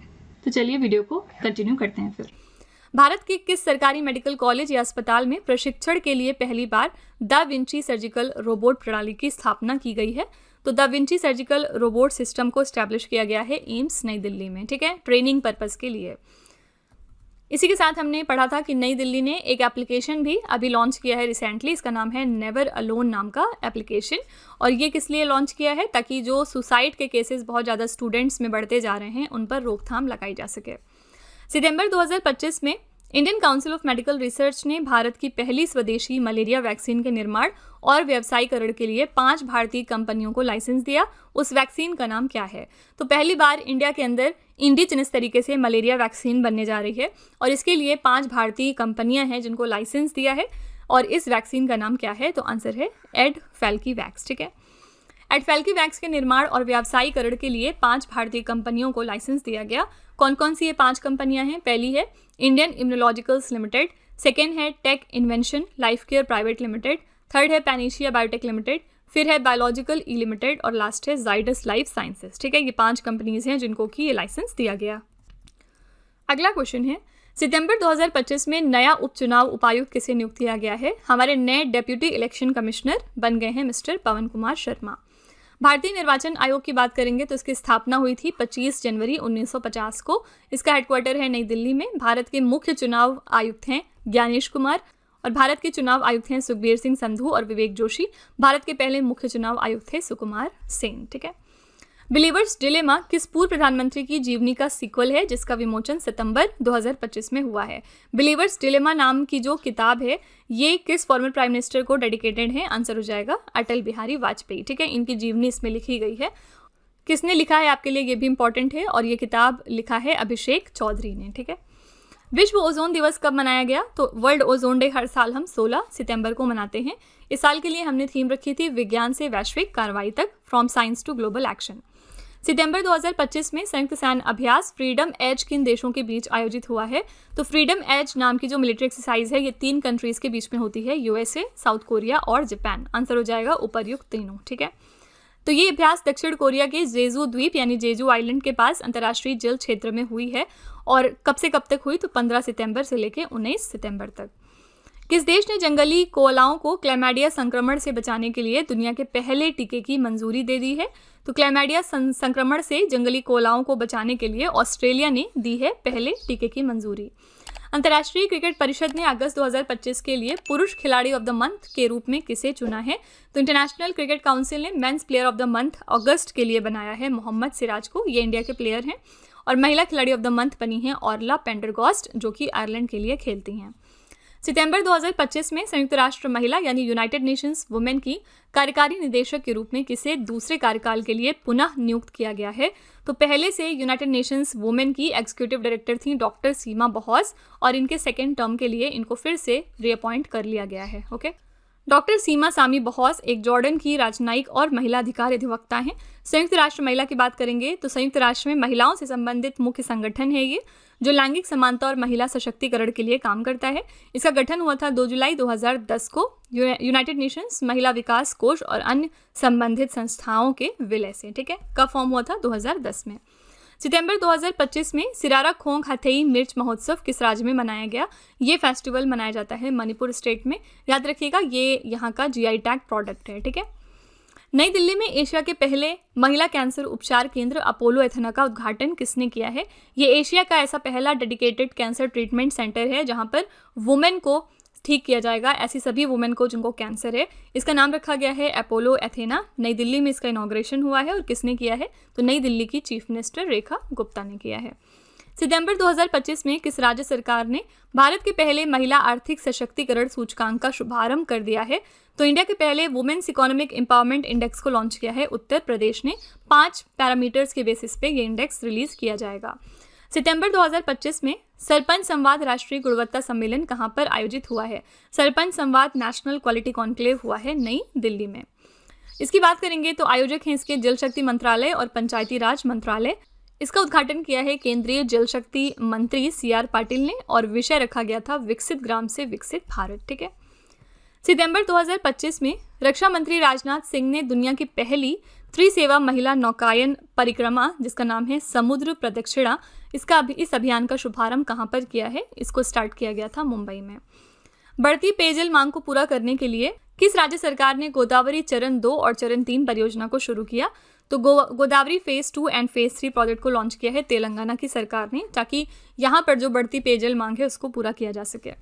तो चलिए वीडियो को कंटिन्यू करते हैं फिर। भारत के किस सरकारी मेडिकल कॉलेज या अस्पताल में प्रशिक्षण के लिए पहली बार दा विंची सर्जिकल रोबोट प्रणाली की स्थापना की गई है? तो da Vinci surgical robot system को स्टैब्लिश किया गया है एम्स नई दिल्ली में। ठीक है, ट्रेनिंग पर्पज़ के लिए। इसी के साथ हमने पढ़ा था कि नई दिल्ली ने एक एप्लीकेशन भी अभी लॉन्च किया है रिसेंटली। इसका नाम है नेवर अलोन नाम का एप्लीकेशन, और ये किस लिए लॉन्च किया है? ताकि जो सुसाइड के केसेस बहुत ज़्यादा स्टूडेंट्स में बढ़ते जा रहे हैं उन पर रोकथाम लगाई जा सके। सितंबर 2025 में Indian council of medical research ने भारत की पहली स्वदेशी मलेरिया वैक्सीन के निर्माण और व्यवसायीकरण के लिए 5 भारतीय कंपनियों को लाइसेंस दिया। उस वैक्सीन का नाम क्या है? तो पहली बार इंडिया के अंदर इंडिजिनस तरीके से मलेरिया वैक्सीन बनने जा रही है और इसके लिए 5 भारतीय कंपनियां हैं जिनको लाइसेंस दिया है। और इस वैक्सीन का नाम क्या है? तो आंसर है एडफेल्कीवैक्स। ठीक है, एडफेल्कीवैक्स के निर्माण और व्यावसायीकरण के लिए 5 भारतीय कंपनियों को लाइसेंस दिया गया। कौन कौन सी ये 5 कंपनियां हैं? पहली है इंडियन इम्यूनोलॉजिकल्स लिमिटेड, सेकेंड है Tech Invention Life Care Private Limited, third है पैनिशिया बायोटेक लिमिटेड, फिर है बायोलॉजिकल ई लिमिटेड और लास्ट है जाइडस लाइफ साइंसेस। ठीक है, ये 5 कंपनीज हैं जिनको कि ये लाइसेंस दिया गया। अगला क्वेश्चन है, सितंबर 2025 में नया उपचुनाव उपायुक्त किसे नियुक्त किया गया है? हमारे नए डेप्यूटी इलेक्शन कमिश्नर बन गए हैं मिस्टर पवन कुमार शर्मा। भारतीय निर्वाचन आयोग की बात करेंगे तो इसकी स्थापना हुई थी 25 जनवरी 1950 को। इसका हेडक्वार्टर है नई दिल्ली में। भारत के मुख्य चुनाव आयुक्त हैं ज्ञानेश कुमार और भारत के चुनाव आयुक्त हैं सुखबीर सिंह संधू और विवेक जोशी। भारत के पहले मुख्य चुनाव आयुक्त थे सुकुमार सेन। ठीक है, बिलीवर्स डिलेमा किस पूर्व प्रधानमंत्री की जीवनी का सीक्वल है जिसका विमोचन सितंबर 2025 में हुआ है? बिलीवर्स डिलेमा नाम की जो किताब है ये किस फॉर्मर प्राइम मिनिस्टर को डेडिकेटेड है? आंसर हो जाएगा अटल बिहारी वाजपेयी। ठीक है, इनकी जीवनी इसमें लिखी गई है। किसने लिखा है आपके लिए ये भी इंपॉर्टेंट है, और ये किताब लिखा है अभिषेक चौधरी ने। ठीक है, विश्व ओजोन दिवस कब मनाया गया? तो वर्ल्ड ओजोन डे हर साल हम 16 सितंबर को मनाते हैं। इस साल के लिए हमने थीम रखी थी विज्ञान से वैश्विक कार्रवाई तक, from science to global action. सितंबर 2025 में संयुक्त सैन्य अभ्यास फ्रीडम एज किन देशों के बीच आयोजित हुआ है? तो फ्रीडम एज नाम की जो मिलिट्री एक्सरसाइज है ये 3 कंट्रीज के बीच में होती है, यूएसए, साउथ कोरिया और जापान। आंसर हो जाएगा उपर्युक्त तीनों। ठीक है, तो ये अभ्यास दक्षिण कोरिया के जेजू द्वीप यानी जेजू आइलैंड के पास अंतर्राष्ट्रीय जल क्षेत्र में हुई है। और कब से कब तक हुई? तो 15 सितंबर से लेकर 19 सितंबर तक। किस देश ने जंगली कोयलाओं को क्लैमाइडिया संक्रमण से बचाने के लिए दुनिया के पहले टीके की मंजूरी दे दी है? तो क्लैमाइडिया संक्रमण से जंगली कोयलाओं को बचाने के लिए ऑस्ट्रेलिया ने दी है पहले टीके की मंजूरी। अंतर्राष्ट्रीय क्रिकेट परिषद ने अगस्त 2025 के लिए पुरुष खिलाड़ी ऑफ द मंथ के रूप में किसे चुना है? तो इंटरनेशनल क्रिकेट काउंसिल ने men's player of the month अगस्त के लिए बनाया है मोहम्मद सिराज को। ये इंडिया के प्लेयर हैं। और महिला खिलाड़ी ऑफ द मंथ बनी हैं ऑर्ला पेंडरगॉस्ट जो कि आयरलैंड के लिए खेलती हैं। सितंबर 2025 में संयुक्त राष्ट्र महिला यानी यूनाइटेड नेशंस वुमेन की कार्यकारी निदेशक के रूप में किसे दूसरे कार्यकाल के लिए पुनः नियुक्त किया गया है? तो पहले से यूनाइटेड नेशंस वुमेन की एग्जीक्यूटिव डायरेक्टर थी डॉक्टर सीमा बहौस और इनके सेकेंड टर्म के लिए इनको फिर से रीअपॉइंट कर लिया गया है। ओके, डॉक्टर सीमा सामी बहौस एक जॉर्डन की राजनयिक और महिला अधिकार अधिवक्ता हैं। संयुक्त राष्ट्र महिला की बात करेंगे तो संयुक्त राष्ट्र में महिलाओं से संबंधित मुख्य संगठन है ये, जो लैंगिक समानता और महिला सशक्तिकरण के लिए काम करता है। इसका गठन हुआ था 2 जुलाई 2010 को यूनाइटेड नेशंस महिला विकास कोष और अन्य संबंधित संस्थाओं के विलय से। ठीक है, कब फॉर्म हुआ था? 2010 में। सितंबर 2025 में सिरारा खोंग हथेई मिर्च महोत्सव किस राज्य में मनाया गया? ये फेस्टिवल मनाया जाता है मणिपुर स्टेट में। याद रखिएगा ये यहाँ का जीआई टैग प्रोडक्ट है। ठीक है, नई दिल्ली में एशिया के पहले महिला कैंसर उपचार केंद्र अपोलो एथेना का उद्घाटन किसने किया है? ये एशिया का ऐसा पहला डेडिकेटेड कैंसर ट्रीटमेंट सेंटर है जहां पर वुमेन को ठीक किया जाएगा, ऐसी सभी वुमेन को जिनको कैंसर है। इसका नाम रखा गया है अपोलो एथेना। नई दिल्ली में इसका इनॉग्रेशन हुआ है और किसने किया है? तो नई दिल्ली की चीफ मिनिस्टर रेखा गुप्ता ने किया है। सितंबर 2025 में किस राज्य सरकार ने भारत के पहले महिला आर्थिक सशक्तिकरण सूचकांक का शुभारंभ कर दिया है? तो इंडिया के पहले वुमेन्स इकोनॉमिक एम्पावरमेंट इंडेक्स को लॉन्च किया है उत्तर प्रदेश ने। 5 पैरामीटर्स के बेसिस पे ये इंडेक्स रिलीज किया जाएगा। सितंबर 2025 में सरपंच संवाद राष्ट्रीय गुणवत्ता सम्मेलन कहाँ पर आयोजित हुआ है? सरपंच संवाद नेशनल क्वालिटी कॉन्क्लेव हुआ है नई दिल्ली में। इसकी बात करेंगे तो आयोजक हैं इसके जल शक्ति मंत्रालय और पंचायती राज मंत्रालय। इसका उद्घाटन किया है केंद्रीय जल शक्ति मंत्री CR पाटिल ने और विषय रखा गया था विकसित ग्राम से विकसित भारत। ठीक है, सितंबर 2025 में रक्षा मंत्री राजनाथ सिंह ने दुनिया की पहली त्रिसेवा महिला नौकायन परिक्रमा जिसका नाम है समुद्र प्रदक्षिणा, इस अभियान का शुभारंभ कहाँ पर किया है? इसको स्टार्ट किया गया था मुंबई में। बढ़ती पेयजल मांग को पूरा करने के लिए किस राज्य सरकार ने गोदावरी चरण 2 और चरण 3 परियोजना को शुरू किया? तो Godavari phase 2 and phase 3 project को लॉन्च किया है तेलंगाना की सरकार ने, ताकि यहाँ पर जो बढ़ती पेयजल मांग है उसको पूरा किया जा सके।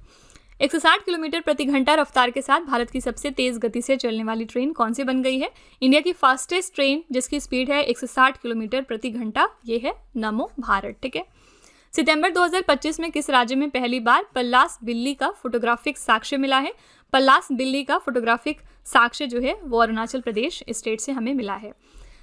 160 किलोमीटर प्रति घंटा रफ्तार के साथ भारत की सबसे तेज गति से चलने वाली ट्रेन कौन सी बन गई है? इंडिया की फास्टेस्ट ट्रेन जिसकी स्पीड है 160 किलोमीटर प्रति घंटा, ये है नमो भारत। ठीक है, सितंबर 2025 में किस राज्य में पहली बार पल्लास बिल्ली का फोटोग्राफिक साक्ष्य मिला है? पल्लास बिल्ली का फोटोग्राफिक साक्ष्य जो है वो अरुणाचल प्रदेश स्टेट से हमें मिला है।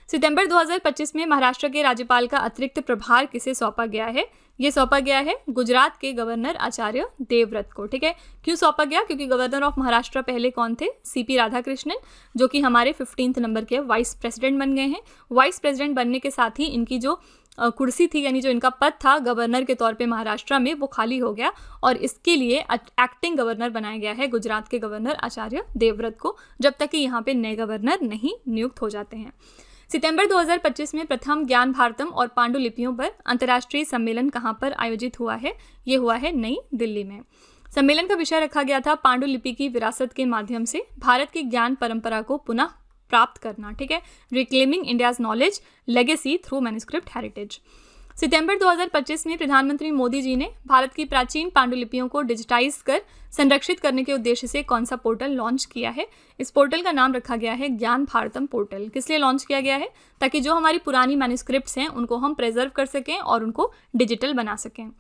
सितंबर 2025 में महाराष्ट्र के राज्यपाल का अतिरिक्त प्रभार किसे सौंपा गया है? ये सौंपा गया है गुजरात के गवर्नर आचार्य देवव्रत को। ठीक है, क्यों सौंपा गया? क्योंकि गवर्नर ऑफ महाराष्ट्र पहले कौन थे? सीपी राधाकृष्णन, जो कि हमारे 15 नंबर के वाइस प्रेसिडेंट बन गए हैं। वाइस प्रेसिडेंट बनने के साथ ही इनकी जो कुर्सी थी, यानी जो इनका पद था गवर्नर के तौर पे महाराष्ट्र में, वो खाली हो गया और इसके लिए एक्टिंग गवर्नर बनाया गया है गुजरात के गवर्नर आचार्य देवव्रत को, जब तक कि यहाँ पे नए गवर्नर नहीं नियुक्त हो जाते हैं। सितंबर 2025 में प्रथम ज्ञान भारतम और पांडुलिपियों पर अंतर्राष्ट्रीय सम्मेलन कहाँ पर आयोजित हुआ है? ये हुआ है नई दिल्ली में। सम्मेलन का विषय रखा गया था पांडुलिपि की विरासत के माध्यम से भारत की ज्ञान परंपरा को पुनः प्राप्त करना। ठीक है, reclaiming India's knowledge legacy through manuscript heritage. सितंबर 2025 में प्रधानमंत्री मोदी जी ने भारत की प्राचीन पांडुलिपियों को डिजिटाइज कर संरक्षित करने के उद्देश्य से कौन सा पोर्टल लॉन्च किया है? इस पोर्टल का नाम रखा गया है ज्ञान भारतम पोर्टल। किस लिए लॉन्च किया गया है? ताकि जो हमारी पुरानी मैन्युस्क्रिप्ट्स हैं उनको हम प्रिजर्व कर सकें और उनको डिजिटल बना सकें।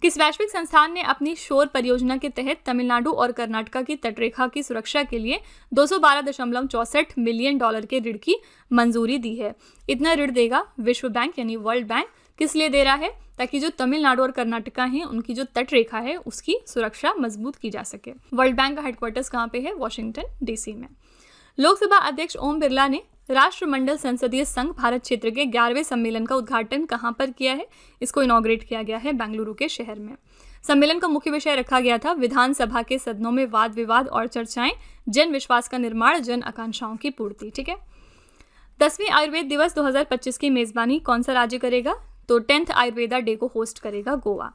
किस वैश्विक संस्थान ने अपनी शोर परियोजना के तहत तमिलनाडु और कर्नाटक की तटरेखा की सुरक्षा के लिए $212.64 मिलियन के ऋण की मंजूरी दी है? इतना ऋण देगा विश्व बैंक यानी वर्ल्ड बैंक। किस लिए दे रहा है? ताकि जो तमिलनाडु और कर्नाटक हैं उनकी जो तटरेखा है उसकी सुरक्षा मजबूत की जा सके। वर्ल्ड बैंक का हेडक्वार्टर्स कहाँ पे है? वॉशिंगटन डीसी में। लोकसभा अध्यक्ष ओम बिरला ने राष्ट्रमंडल संसदीय संघ भारत क्षेत्र के 11वें सम्मेलन का उद्घाटन कहाँ पर किया है? इसको इनॉग्रेट किया गया है बेंगलुरु के शहर में। सम्मेलन का मुख्य विषय रखा गया था विधानसभा के सदनों में वाद विवाद और चर्चाएं, जन विश्वास का निर्माण, जन आकांक्षाओं की पूर्ति। ठीक है, 10वीं आयुर्वेद दिवस 2025 की मेजबानी कौन सा राज्य करेगा? तो 10th आयुर्वेदा डे को होस्ट करेगा गोवा।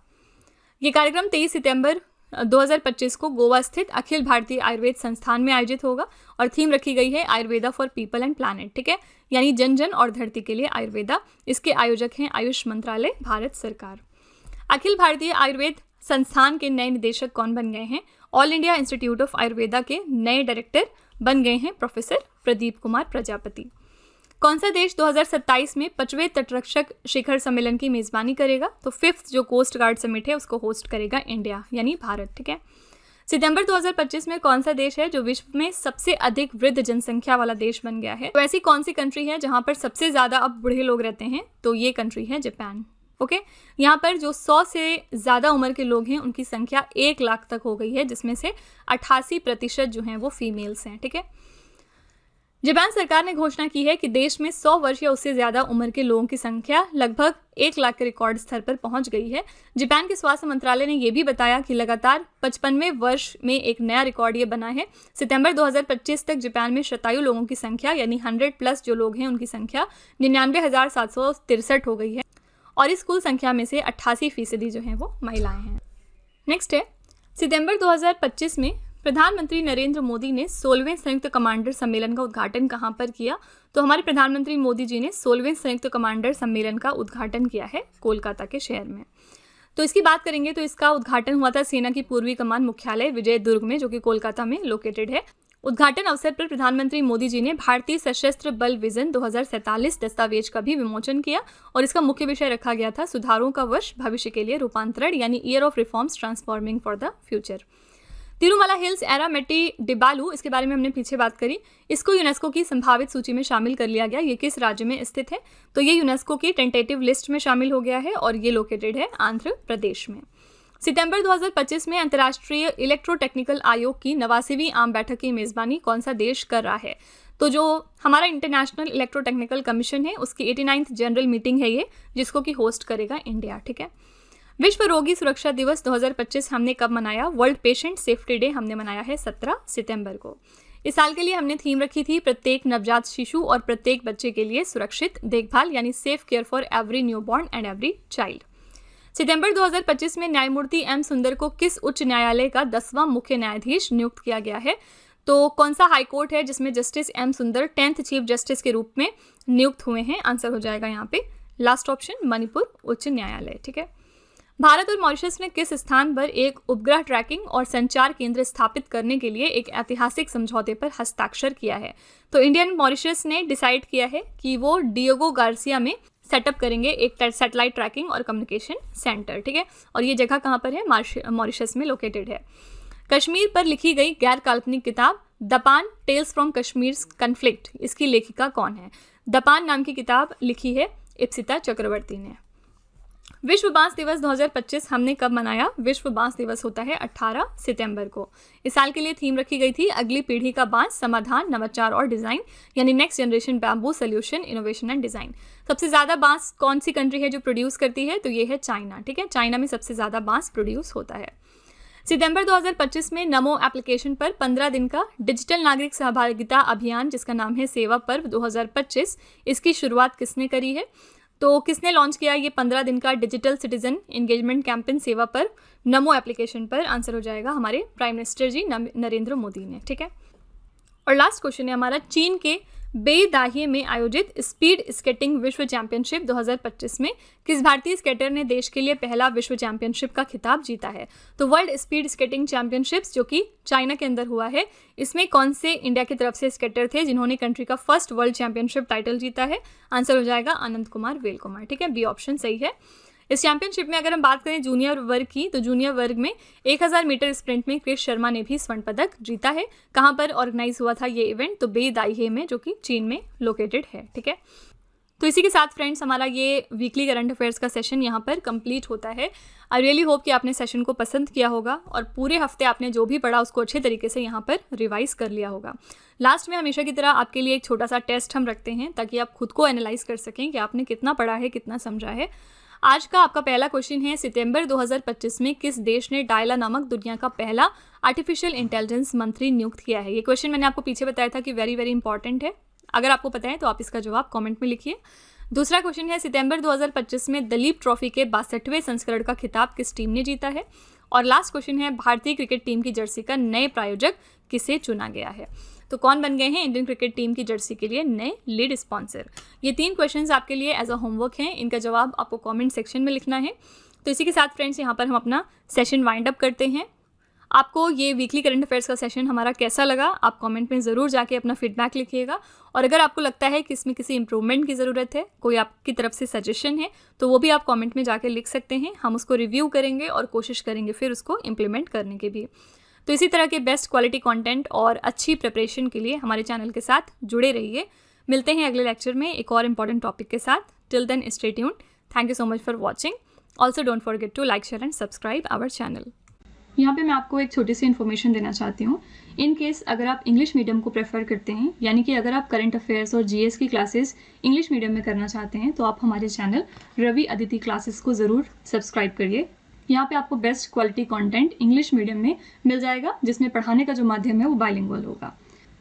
ये कार्यक्रम 23 सितंबर 2025 को गोवा स्थित अखिल भारतीय आयुर्वेद संस्थान में आयोजित होगा और थीम रखी गई है Ayurveda for people and planet. ठीक है, यानी जन जन और धरती के लिए आयुर्वेदा। इसके आयोजक हैं आयुष मंत्रालय, भारत सरकार। अखिल भारतीय आयुर्वेद संस्थान के नए निदेशक कौन बन गए हैं? All India institute of Ayurveda के नए डायरेक्टर बन गए हैं प्रोफेसर प्रदीप कुमार प्रजापति। कौन सा देश 2027 में 5वें तटरक्षक शिखर सम्मेलन की मेजबानी करेगा? तो 5th जो कोस्ट गार्ड समिट है उसको होस्ट करेगा इंडिया यानी भारत। ठीक है, सितंबर 2025 में कौन सा देश है जो विश्व में सबसे अधिक वृद्ध जनसंख्या वाला देश बन गया है? तो ऐसी कौन सी कंट्री है जहां पर सबसे ज्यादा अब बूढ़े लोग रहते हैं? तो ये कंट्री है जापान। ओके, यहाँ पर जो 100 से ज़्यादा उम्र के लोग हैं उनकी संख्या 1 लाख तक हो गई है, जिसमें से 88% जो हैं वो फीमेल्स हैं। ठीक है, जापान सरकार ने घोषणा की है कि देश में 100 वर्ष या उससे ज़्यादा उम्र के लोगों की संख्या लगभग 1 लाख के रिकॉर्ड स्तर पर पहुंच गई है। जापान के स्वास्थ्य मंत्रालय ने यह भी बताया कि लगातार 55वें वर्ष में एक नया रिकॉर्ड ये बना है। सितंबर 2025 तक जापान में शतायु लोगों की संख्या यानी 100+ जो लोग हैं उनकी संख्या 99,763 हो गई है और इस कुल संख्या में से 88% जो हैं वो महिलाएं हैं। नेक्स्ट है, सितंबर 2025 में प्रधानमंत्री नरेंद्र मोदी ने 16वें संयुक्त कमांडर सम्मेलन का उद्घाटन कहां पर किया? तो हमारे प्रधानमंत्री मोदी जी ने 16वें संयुक्त कमांडर सम्मेलन का उद्घाटन किया है कोलकाता के शहर में। तो इसकी बात करेंगे तो इसका उद्घाटन हुआ था सेना की पूर्वी कमान मुख्यालय विजय दुर्ग में, जो कि कोलकाता में लोकेटेड है। उद्घाटन अवसर पर प्रधानमंत्री मोदी जी ने भारतीय सशस्त्र बल विजन 2047 दस्तावेज का भी विमोचन किया और इसका मुख्य विषय रखा गया था सुधारों का वर्ष भविष्य के लिए रूपांतरण यानी year of reforms transforming for the future. Tirumala hills Erramatti Dibbalu, इसके बारे में हमने पीछे बात करी, इसको यूनेस्को की संभावित सूची में शामिल कर लिया गया। ये किस राज्य में स्थित है? तो ये यूनेस्को की टेंटेटिव लिस्ट में शामिल हो गया है और ये लोकेटेड है आंध्र प्रदेश में। सितंबर 2025 में अंतर्राष्ट्रीय इलेक्ट्रोटेक्निकल आयोग की 89वीं आम बैठक की मेजबानी कौन सा देश कर रहा है? तो जो हमारा इंटरनेशनल इलेक्ट्रोटेक्निकल कमीशन है उसकी 89th जनरल मीटिंग है ये, जिसको कि होस्ट करेगा इंडिया। ठीक है, विश्व रोगी सुरक्षा दिवस 2025 हमने कब मनाया? वर्ल्ड पेशेंट सेफ्टी डे हमने मनाया है 17 सितंबर को। इस साल के लिए हमने थीम रखी थी प्रत्येक नवजात शिशु और प्रत्येक बच्चे के लिए सुरक्षित देखभाल यानी safe care for every newborn and every child. सितंबर 2025 में न्यायमूर्ति एम सुंदर को किस उच्च न्यायालय का 10वां मुख्य न्यायाधीश नियुक्त किया गया है? तो कौन सा हाईकोर्ट है जिसमें जस्टिस एम सुंदर 10th चीफ जस्टिस के रूप में नियुक्त हुए हैं? आंसर हो जाएगा यहाँ पे लास्ट ऑप्शन मणिपुर उच्च न्यायालय। ठीक है, भारत और मॉरिशस ने किस स्थान पर एक उपग्रह ट्रैकिंग और संचार केंद्र स्थापित करने के लिए एक ऐतिहासिक समझौते पर हस्ताक्षर किया है? तो इंडियन मॉरिशस ने डिसाइड किया है कि वो डिएगो गार्सिया में सेटअप करेंगे एक सैटेलाइट ट्रैकिंग और कम्युनिकेशन सेंटर, ठीक है। और ये जगह कहाँ पर है? मॉरिशस में लोकेटेड है। कश्मीर पर लिखी गई गैर काल्पनिक किताब दपान टेल्स फ्रॉम कश्मीर कन्फ्लिक्ट, इसकी लेखिका कौन है? दपान नाम की किताब लिखी है इप्सिता चक्रवर्ती ने। विश्व बांस दिवस 2025 हमने कब मनाया? विश्व बांस दिवस होता है 18 सितंबर को। इस साल के लिए थीम रखी गई थी अगली पीढ़ी का बांस, समाधान, नवाचार और डिज़ाइन, यानी next generation bamboo solution, innovation and design. सबसे ज़्यादा बांस कौन सी कंट्री है जो प्रोड्यूस करती है? तो ये है चाइना, ठीक है। चाइना में सबसे ज़्यादा बांस प्रोड्यूस होता है। सितंबर 2025 में नमो एप्लीकेशन पर 15 दिन का डिजिटल नागरिक सहभागिता अभियान जिसका नाम है सेवा पर्व 2025, इसकी शुरुआत किसने करी है? तो किसने लॉन्च किया ये 15 दिन का डिजिटल सिटीजन एंगेजमेंट कैंपेन सेवा पर नमो एप्लीकेशन पर? आंसर हो जाएगा हमारे प्राइम मिनिस्टर जी नरेंद्र मोदी ने, ठीक है। और लास्ट क्वेश्चन है हमारा, चीन के बेदाहिए में आयोजित स्पीड स्केटिंग विश्व चैंपियनशिप 2025 में किस भारतीय स्केटर ने देश के लिए पहला विश्व चैंपियनशिप का खिताब जीता है? तो वर्ल्ड स्पीड स्केटिंग चैंपियनशिप्स जो कि चाइना के अंदर हुआ है, इसमें कौन से इंडिया की तरफ से स्केटर थे जिन्होंने कंट्री का फर्स्ट वर्ल्ड चैंपियनशिप टाइटल जीता है? आंसर हो जाएगा आनंद कुमार वेल कुमार, ठीक है। बी ऑप्शन सही है। इस चैंपियनशिप में अगर हम बात करें जूनियर वर्ग की, तो जूनियर वर्ग में 1000 मीटर स्प्रिंट में क्रिश शर्मा ने भी स्वर्ण पदक जीता है। कहाँ पर ऑर्गेनाइज हुआ था ये इवेंट? तो बेदाहिए में, जो कि चीन में लोकेटेड है, ठीक है। तो इसी के साथ फ्रेंड्स हमारा ये वीकली करंट अफेयर्स का सेशन यहाँ पर कंप्लीट होता है। आई रियली होप कि आपने सेशन को पसंद किया होगा और पूरे हफ्ते आपने जो भी पढ़ा उसको अच्छे तरीके से यहाँ पर रिवाइज कर लिया होगा। लास्ट में हमेशा की तरह आपके लिए एक छोटा सा टेस्ट हम रखते हैं ताकि आप खुद को एनालाइज कर सकें कि आपने कितना पढ़ा है, कितना समझा है। आज का आपका पहला क्वेश्चन है, सितंबर 2025 में किस देश ने डायला नामक दुनिया का पहला आर्टिफिशियल इंटेलिजेंस मंत्री नियुक्त किया है? ये क्वेश्चन मैंने आपको पीछे बताया था कि वेरी वेरी इंपॉर्टेंट है। अगर आपको पता है तो आप इसका जवाब कमेंट में लिखिए। दूसरा क्वेश्चन है, सितंबर 2025 में दलीप ट्रॉफी के 62वें संस्करण का खिताब किस टीम ने जीता है? और लास्ट क्वेश्चन है, भारतीय क्रिकेट टीम की जर्सी का नए प्रायोजक किसे चुना गया है? तो कौन बन गए हैं इंडियन क्रिकेट टीम की जर्सी के लिए नए लीड स्पॉन्सर? ये 3 क्वेश्चंस आपके लिए एज अ होमवर्क हैं, इनका जवाब आपको कमेंट सेक्शन में लिखना है। तो इसी के साथ फ्रेंड्स यहाँ पर हम अपना सेशन वाइंड अप करते हैं। आपको ये वीकली करंट अफेयर्स का सेशन हमारा कैसा लगा? आप कमेंट में ज़रूर जाके अपना फीडबैक लिखिएगा। और अगर आपको लगता है कि इसमें किसी इंप्रूवमेंट की ज़रूरत है, कोई आपकी तरफ से सजेशन है, तो वो भी आप कमेंट में जाके लिख सकते हैं। हम उसको रिव्यू करेंगे और कोशिश करेंगे फिर उसको इम्प्लीमेंट करने की भी। तो इसी तरह के बेस्ट क्वालिटी कंटेंट और अच्छी प्रिपरेशन के लिए हमारे चैनल के साथ जुड़े रहिए। मिलते हैं अगले लेक्चर में एक और इम्पॉर्टेंट टॉपिक के साथ। Till then stay tuned. Thank you so much for watching. Also don't forget to like, share and subscribe our channel. यहाँ पे मैं आपको एक छोटी सी इन्फॉर्मेशन देना चाहती हूँ। इन केस अगर आप इंग्लिश मीडियम को प्रेफर करते हैं, यानी कि अगर आप करंट अफेयर्स और जीएस की क्लासेस इंग्लिश मीडियम में करना चाहते हैं, तो आप हमारे चैनल रवि अदिति क्लासेस को ज़रूर सब्सक्राइब करिए। यहाँ पे आपको best quality content English medium में मिल जाएगा, जिसमें पढ़ाने का जो माध्यम है वो बाइलिंगुअल होगा।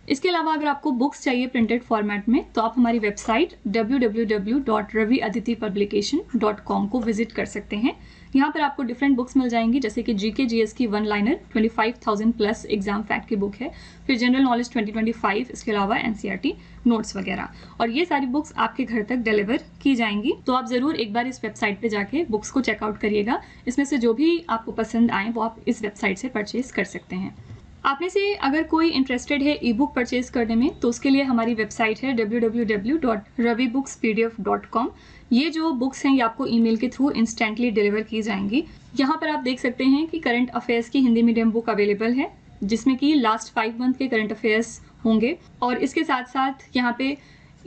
इसके अलावा अगर आपको बुक्स चाहिए प्रिंटेड फॉर्मेट में, तो आप हमारी वेबसाइट www.raviaditipublication.com को विजिट कर सकते हैं। यहाँ पर आपको डिफरेंट बुक्स मिल जाएंगी, जैसे कि जीके जीएस की 1 लाइनर 25,000 प्लस एग्जाम फैक्ट की बुक है, फिर जनरल नॉलेज 2025, इसके अलावा एनसीईआरटी नोट्स वगैरह। और ये सारी बुक्स आपके घर तक डिलीवर की जाएंगी। तो आप ज़रूर एक बार इस वेबसाइट पे जाके बुक्स को चेकआउट करिएगा। इसमें से जो भी आपको पसंद आए वो आप इस वेबसाइट से परचेज कर सकते हैं। आप में से अगर कोई इंटरेस्टेड है ई बुक परचेज करने में, तो उसके लिए हमारी वेबसाइट है www.ravibookspdf.com। ये जो बुक्स हैं ये आपको ईमेल के थ्रू इंस्टेंटली डिलीवर की जाएंगी। यहाँ पर आप देख सकते हैं कि करंट अफेयर्स की हिंदी मीडियम बुक अवेलेबल है, जिसमें कि लास्ट 5 मंथ के करंट अफेयर्स होंगे। और इसके साथ साथ यहाँ पे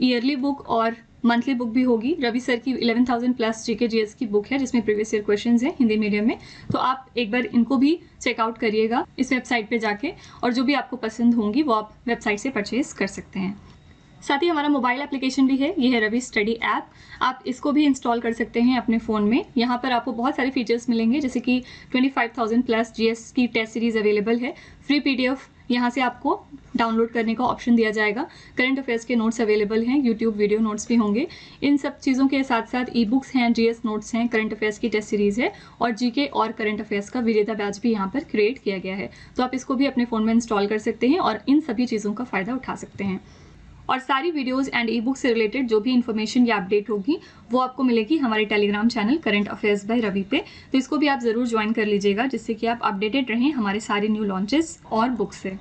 ईयरली बुक और मंथली बुक भी होगी। रवि सर की 11,000 प्लस जीके जीएस की बुक है, जिसमें प्रीवियस ईयर क्वेश्चंस हैं हिंदी मीडियम में। तो आप एक बार इनको भी चेकआउट करिएगा इस वेबसाइट पे जाके, और जो भी आपको पसंद होंगी वो आप वेबसाइट से परचेज कर सकते हैं। साथ ही हमारा मोबाइल एप्लीकेशन भी है, ये है रवि स्टडी ऐप। आप इसको भी इंस्टॉल कर सकते हैं अपने फ़ोन में। यहाँ पर आपको बहुत सारे फीचर्स मिलेंगे, जैसे कि 25,000 प्लस जीएस की टेस्ट सीरीज अवेलेबल है। फ्री पीडीएफ यहाँ से आपको डाउनलोड करने का ऑप्शन दिया जाएगा। करंट अफेयर्स के नोट्स अवेलेबल हैं, यूट्यूब वीडियो नोट्स भी होंगे। इन सब चीज़ों के साथ साथ ई बुक्स हैं, जीएस नोट्स हैं, करंट अफेयर्स की टेस्ट सीरीज़ है, और जीके और करंट अफेयर्स का विजेता बैच भी यहाँ पर क्रिएट किया गया है। तो आप इसको भी अपने फ़ोन में इंस्टॉल कर सकते हैं और इन सभी चीज़ों का फ़ायदा उठा सकते हैं। और सारी वीडियोस एंड ई बुक से रिलेटेड जो भी इन्फॉर्मेशन या अपडेट होगी वो आपको मिलेगी हमारे Telegram channel current affairs by Ravi पे। तो इसको भी आप ज़रूर ज्वाइन कर लीजिएगा, जिससे कि आप अपडेटेड रहें हमारे सारे न्यू लॉन्चेस और बुक्स से।